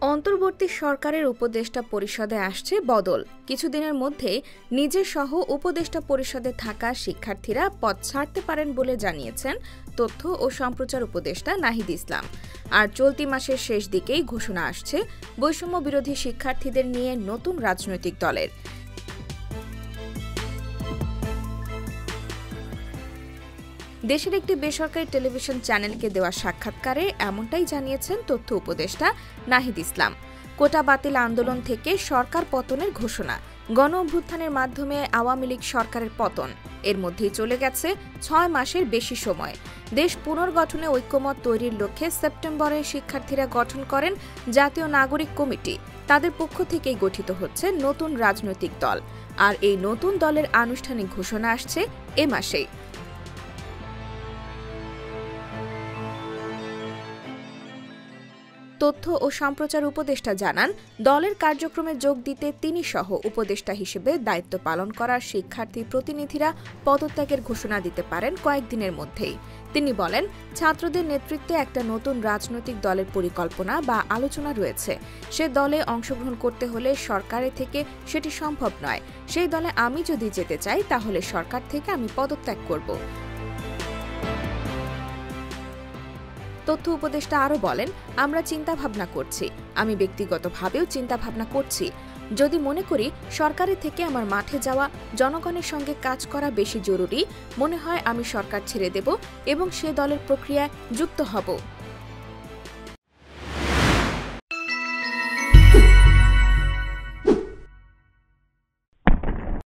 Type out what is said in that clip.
অন্তর্বর্তী সরকারের উপদেষ্টা পরিষদে আসছে বদল। কিছুদিনের মধ্যেই নিজের সহ উপদেষ্টা পরিষদে থাকা শিক্ষার্থীরা পদ ছাড়তে পারেন বলে জানিয়েছেন তথ্য ও সম্প্রচার উপদেষ্টা নাহিদ ইসলাম। আর চলতি মাসের শেষ দিকেই ঘোষণা আসছে বৈষম্য বিরোধী শিক্ষার্থীদের নিয়ে নতুন রাজনৈতিক দলের। দেশের একটি বেসরকারি টেলিভিশন চ্যানেলকে দেওয়া সাক্ষাৎকারে এমনটাই জানিয়েছেন তথ্য উপদেষ্টা নাহিদ ইসলাম। কোটা বাতিল আন্দোলন থেকে সরকার পতনের ঘোষণা, গণ অভ্যুত্থানের মাধ্যমে আওয়ামী লীগ সরকারের পতন, এর মধ্যেই চলে গেছে ৬ মাসের বেশি সময়। দেশ পুনর্গঠনে ঐক্যমত তৈরির লক্ষ্যে সেপ্টেম্বরে শিক্ষার্থীরা গঠন করেন জাতীয় নাগরিক কমিটি। তাদের পক্ষ থেকেই গঠিত হচ্ছে নতুন রাজনৈতিক দল, আর এই নতুন দলের আনুষ্ঠানিক ঘোষণা আসছে এ মাসেই। তথ্য ও সম্প্রচার উপদেষ্টা জানান, দলের কার্যক্রমে যোগ দিতে তিনি সহ উপদেষ্টা হিসেবে দায়িত্ব পালন করার শিক্ষার্থী প্রতিনিধিরা পদত্যাগের ঘোষণা দিতে পারেন কয়েকদিনের মধ্যেই। তিনি বলেন, ছাত্রদের নেতৃত্বে একটা নতুন রাজনৈতিক দলের পরিকল্পনা বা আলোচনা রয়েছে। সে দলে অংশগ্রহণ করতে হলে সরকারের থেকে সেটি সম্ভব নয়। সেই দলে আমি যদি যেতে চাই তাহলে সরকার থেকে আমি পদত্যাগ করব। তথ্য উপদেষ্টা আরও বলেন, আমরা চিন্তাভাবনা করছি, আমি ব্যক্তিগতভাবেও চিন্তাভাবনা করছি। যদি মনে করি সরকারের থেকে আমার মাঠে যাওয়া, জনগণের সঙ্গে কাজ করা বেশি জরুরি, মনে হয় আমি সরকার ছেড়ে দেব এবং সে দলের প্রক্রিয়ায় যুক্ত হব।